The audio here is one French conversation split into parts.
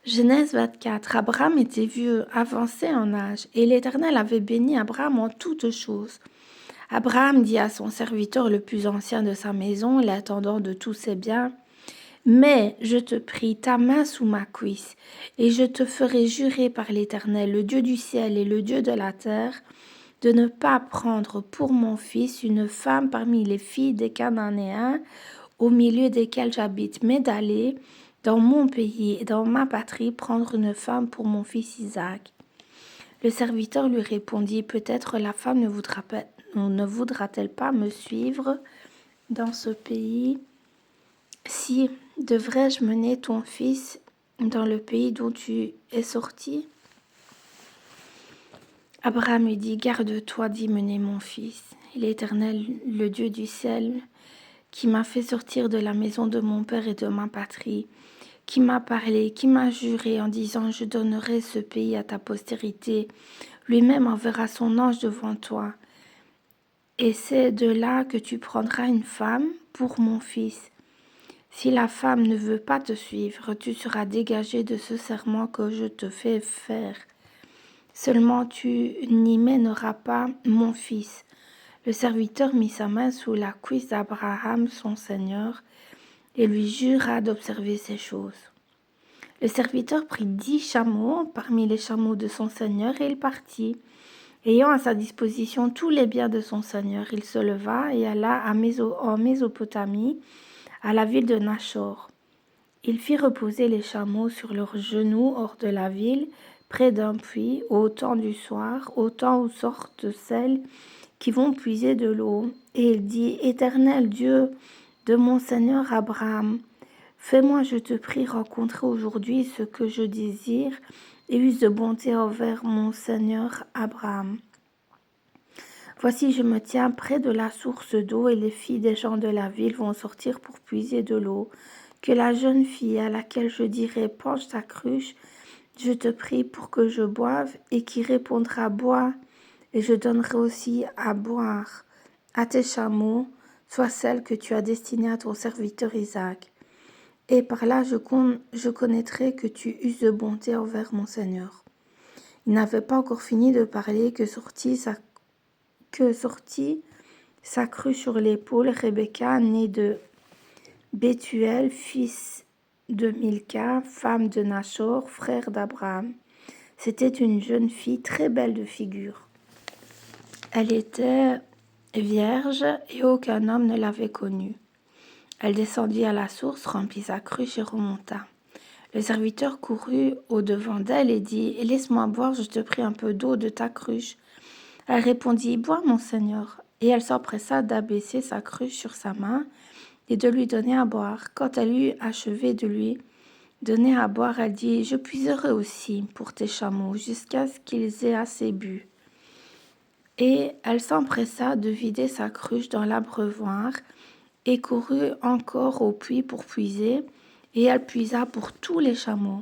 Genèse 24. Abraham était vieux, avancé en âge, et l'Éternel avait béni Abraham en toutes choses. Abraham dit à son serviteur le plus ancien de sa maison, l'attendant de tous ses biens, mais je te prie, ta main sous ma cuisse, et je te ferai jurer par l'Éternel, le Dieu du ciel et le Dieu de la terre, de ne pas prendre pour mon fils une femme parmi les filles des Cananéens, au milieu desquels j'habite, mais d'aller dans mon pays et dans ma patrie prendre une femme pour mon fils Isaac. Le serviteur lui répondit, peut-être la femme ne voudra-t-elle pas me suivre dans ce pays? Si devrais-je mener ton fils dans le pays d'où tu es sorti? Abraham lui dit, garde-toi d'y mener mon fils. L'Éternel, le Dieu du ciel, qui m'a fait sortir de la maison de mon père et de ma patrie, qui m'a parlé, qui m'a juré en disant, je donnerai ce pays à ta postérité, lui-même enverra son ange devant toi. Et c'est de là que tu prendras une femme pour mon fils. Si la femme ne veut pas te suivre, tu seras dégagé de ce serment que je te fais faire. Seulement tu n'y mèneras pas mon fils. Le serviteur mit sa main sous la cuisse d'Abraham, son seigneur, et lui jura d'observer ces choses. Le serviteur prit 10 chameaux parmi les chameaux de son seigneur et il partit. Ayant à sa disposition tous les biens de son seigneur, il se leva et alla en Mésopotamie, à la ville de Nachor. Il fit reposer les chameaux sur leurs genoux hors de la ville, près d'un puits, au temps du soir, au temps où sortent celles qui vont puiser de l'eau. Et il dit, Éternel Dieu de mon Seigneur Abraham, fais-moi, je te prie, rencontrer aujourd'hui ce que je désire, et use de bonté envers mon Seigneur Abraham. Voici, je me tiens près de la source d'eau, et les filles des gens de la ville vont sortir pour puiser de l'eau. Que la jeune fille à laquelle je dirai, penche ta cruche, je te prie pour que je boive, et qui répondra, bois, et je donnerai aussi à boire à tes chameaux, soit celle que tu as destinée à ton serviteur Isaac. Et par là je connaîtrai que tu uses de bonté envers mon Seigneur. Il n'avait pas encore fini de parler que sortit sa crue sur l'épaule Rebecca, née de Bethuel, fils de Milca, femme de Nachor, frère d'Abraham. C'était une jeune fille très belle de figure. Elle était vierge et aucun homme ne l'avait connue. Elle descendit à la source, remplit sa cruche et remonta. Le serviteur courut au-devant d'elle et dit, « Laisse-moi boire, je te prie, un peu d'eau de ta cruche. » Elle répondit, « Bois, mon Seigneur. » Et elle s'empressa d'abaisser sa cruche sur sa main et de lui donner à boire. Quand elle eut achevé de lui donner à boire, elle dit, « Je puiserai aussi pour tes chameaux jusqu'à ce qu'ils aient assez bu. » Et elle s'empressa de vider sa cruche dans l'abreuvoir et courut encore au puits pour puiser, et elle puisa pour tous les chameaux.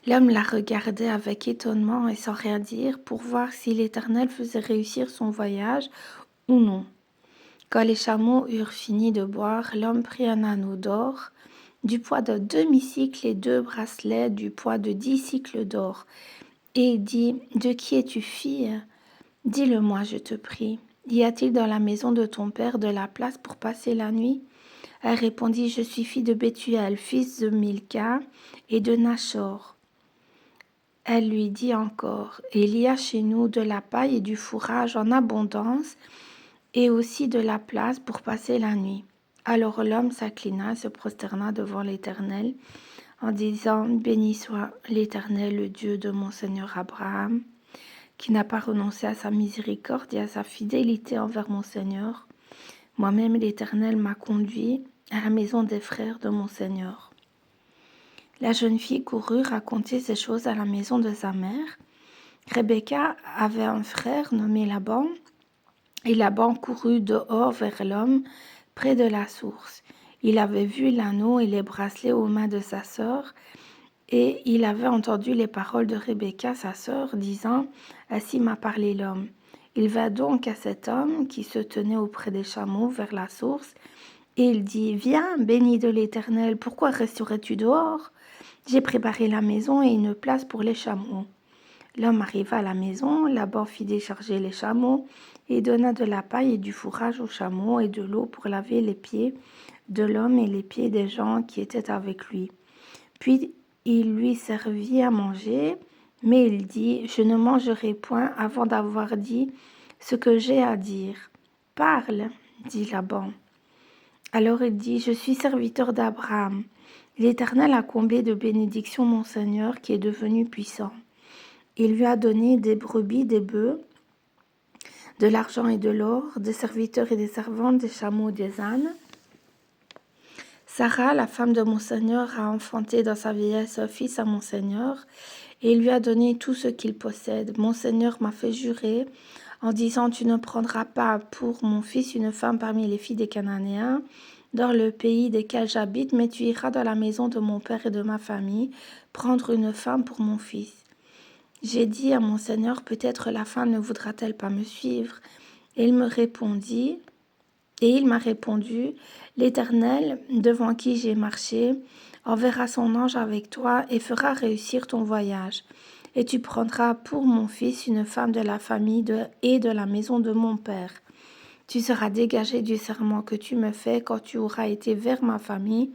L'homme la regardait avec étonnement et sans rien dire pour voir si l'Éternel faisait réussir son voyage ou non. Quand les chameaux eurent fini de boire, l'homme prit un anneau d'or, du poids d'un demi-cycle et 2 bracelets du poids de 10 cycles d'or, et dit, « De qui es-tu fille? Dis-le-moi, je te prie. Y a-t-il dans la maison de ton père de la place pour passer la nuit? » Elle répondit, « Je suis fille de Bethuel, fils de Milca et de Nachor. » Elle lui dit encore, « Il y a chez nous de la paille et du fourrage en abondance, et aussi de la place pour passer la nuit. » Alors l'homme s'inclina et se prosterna devant l'Éternel, en disant, « Béni soit l'Éternel, le Dieu de mon Seigneur Abraham, qui n'a pas renoncé à sa miséricorde et à sa fidélité envers mon Seigneur. Moi-même, l'Éternel m'a conduit à la maison des frères de mon Seigneur. » La jeune fille courut raconter ces choses à la maison de sa mère. Rebecca avait un frère nommé Laban, et Laban courut dehors vers l'homme près de la source. Il avait vu l'anneau et les bracelets aux mains de sa sœur, et il avait entendu les paroles de Rebecca, sa sœur, disant, « Ainsi m'a parlé l'homme. » Il va donc à cet homme qui se tenait auprès des chameaux vers la source, et il dit, « Viens, béni de l'Éternel, pourquoi resterais-tu dehors? J'ai préparé la maison et une place pour les chameaux. L'homme arriva à la maison, Laban fit décharger les chameaux et donna de la paille et du fourrage aux chameaux et de l'eau pour laver les pieds de l'homme et les pieds des gens qui étaient avec lui. Puis il lui servit à manger, mais il dit, je ne mangerai point avant d'avoir dit ce que j'ai à dire. Parle, dit Laban. Alors il dit, je suis serviteur d'Abraham. L'Éternel a comblé de bénédictions mon Seigneur qui est devenu puissant. Il lui a donné des brebis, des bœufs, de l'argent et de l'or, des serviteurs et des servantes, des chameaux, des ânes. Sarah, la femme de mon Seigneur, a enfanté dans sa vieillesse un fils à mon Seigneur, et il lui a donné tout ce qu'il possède. Mon Seigneur m'a fait jurer en disant, tu ne prendras pas pour mon fils une femme parmi les filles des Cananéens, dans le pays desquels j'habite, mais tu iras dans la maison de mon père et de ma famille, prendre une femme pour mon fils. J'ai dit à mon Seigneur, peut-être la femme ne voudra-t-elle pas me suivre? Et il m'a répondu, l'Éternel, devant qui j'ai marché, enverra son ange avec toi et fera réussir ton voyage. Et tu prendras pour mon fils une femme de la famille et de la maison de mon père. Tu seras dégagé du serment que tu me fais quand tu auras été vers ma famille.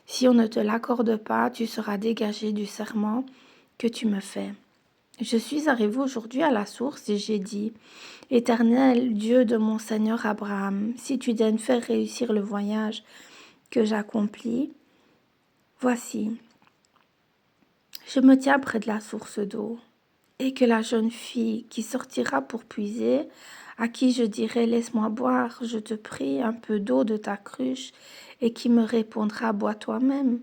Si on ne te l'accorde pas, tu seras dégagé du serment que tu me fais. Je suis arrivé aujourd'hui à la source et j'ai dit, Éternel Dieu de mon Seigneur Abraham, si tu daignes faire réussir le voyage que j'accomplis, voici, je me tiens près de la source d'eau, et que la jeune fille qui sortira pour puiser, à qui je dirai, laisse-moi boire, je te prie, un peu d'eau de ta cruche, et qui me répondra, bois toi-même,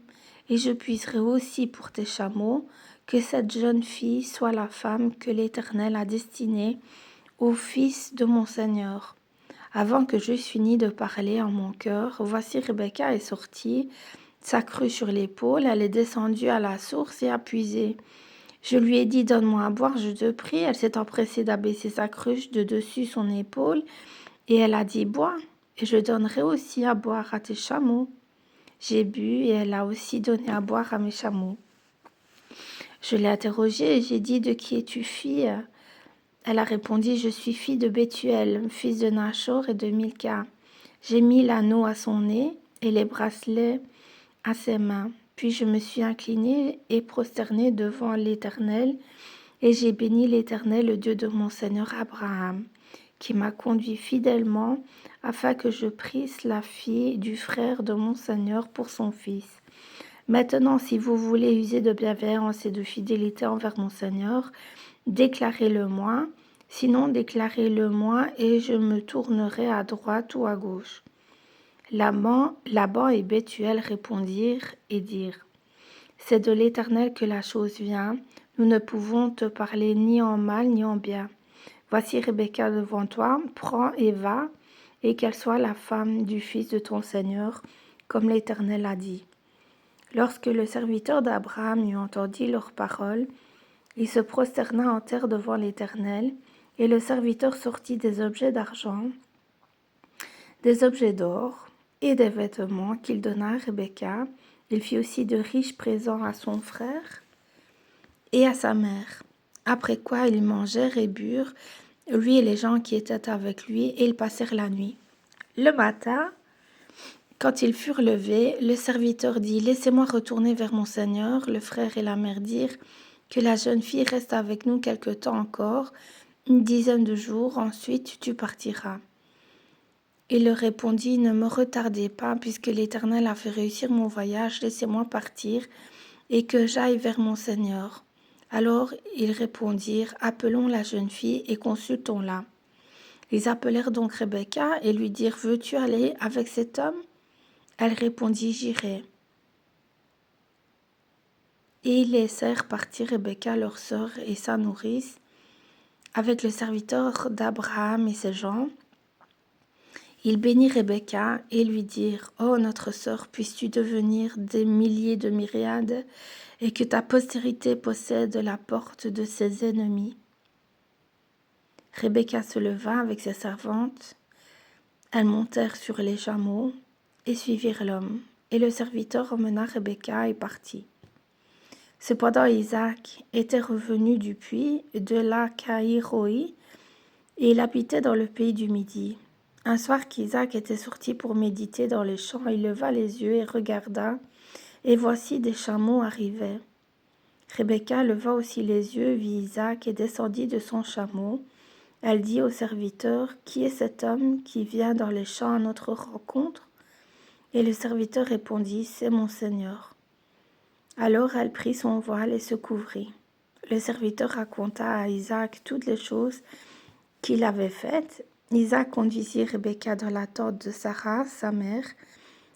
et je puiserai aussi pour tes chameaux, que cette jeune fille soit la femme que l'Éternel a destinée au fils de mon Seigneur. Avant que j'eusse fini de parler en mon cœur, voici Rebecca est sortie, sa cruche sur l'épaule, elle est descendue à la source et a puisé. Je lui ai dit, donne-moi à boire, je te prie. Elle s'est empressée d'abaisser sa cruche de dessus son épaule, et elle a dit, bois, et je donnerai aussi à boire à tes chameaux. J'ai bu, et elle a aussi donné à boire à mes chameaux. Je l'ai interrogée et j'ai dit, de qui es-tu fille? Elle a répondu, je suis fille de Bethuel, fils de Nachor et de Milka. J'ai mis l'anneau à son nez et les bracelets à ses mains. Puis je me suis inclinée et prosternée devant l'Éternel, et j'ai béni l'Éternel, le Dieu de mon Seigneur Abraham, qui m'a conduit fidèlement afin que je prisse la fille du frère de mon Seigneur pour son fils. Maintenant, si vous voulez user de bienveillance et de fidélité envers mon Seigneur, déclarez-le-moi, sinon déclarez-le-moi et je me tournerai à droite ou à gauche. Laban et Bethuel répondirent et dirent, c'est de l'Éternel que la chose vient, nous ne pouvons te parler ni en mal ni en bien. Voici Rebecca devant toi, prends et va, et qu'elle soit la femme du fils de ton Seigneur, comme l'Éternel a dit. Lorsque le serviteur d'Abraham eut entendu leurs paroles, il se prosterna en terre devant l'Éternel, et le serviteur sortit des objets d'argent, des objets d'or et des vêtements qu'il donna à Rebecca. Il fit aussi de riches présents à son frère et à sa mère. Après quoi ils mangèrent et burent, lui et les gens qui étaient avec lui, et ils passèrent la nuit. Le matin, quand ils furent levés, le serviteur dit, laissez-moi retourner vers mon Seigneur. Le frère et la mère dirent, que la jeune fille reste avec nous quelque temps encore, une dizaine de jours, ensuite tu partiras. Il leur répondit, ne me retardez pas, puisque l'Éternel a fait réussir mon voyage, laissez-moi partir, et que j'aille vers mon Seigneur. Alors ils répondirent, appelons la jeune fille et consultons-la. Ils appelèrent donc Rebecca et lui dirent, veux-tu aller avec cet homme? Elle répondit, j'irai. Et ils laissèrent partir Rebecca, leur sœur et sa nourrice, avec le serviteur d'Abraham et ses gens. Ils bénirent Rebecca et lui dirent, ô notre sœur, puisses-tu devenir des milliers de myriades, et que ta postérité possède la porte de ses ennemis. Rebecca se leva avec ses servantes. Elles montèrent sur les chameaux et suivirent l'homme. Et le serviteur emmena Rebecca et partit. Cependant Isaac était revenu du puits de la Caïroi, et il habitait dans le pays du Midi. Un soir qu'Isaac était sorti pour méditer dans les champs, il leva les yeux et regarda, et voici des chameaux arrivaient. Rebecca leva aussi les yeux, vit Isaac et descendit de son chameau. Elle dit au serviteur, « Qui est cet homme qui vient dans les champs à notre rencontre ?» Et le serviteur répondit, « C'est mon Seigneur. » Alors elle prit son voile et se couvrit. Le serviteur raconta à Isaac toutes les choses qu'il avait faites. Isaac conduisit Rebecca dans la tente de Sarah, sa mère.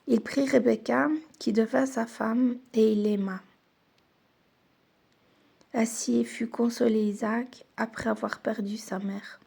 Il prit Rebecca, qui devint sa femme, et il l'aima. Ainsi fut consolé Isaac après avoir perdu sa mère.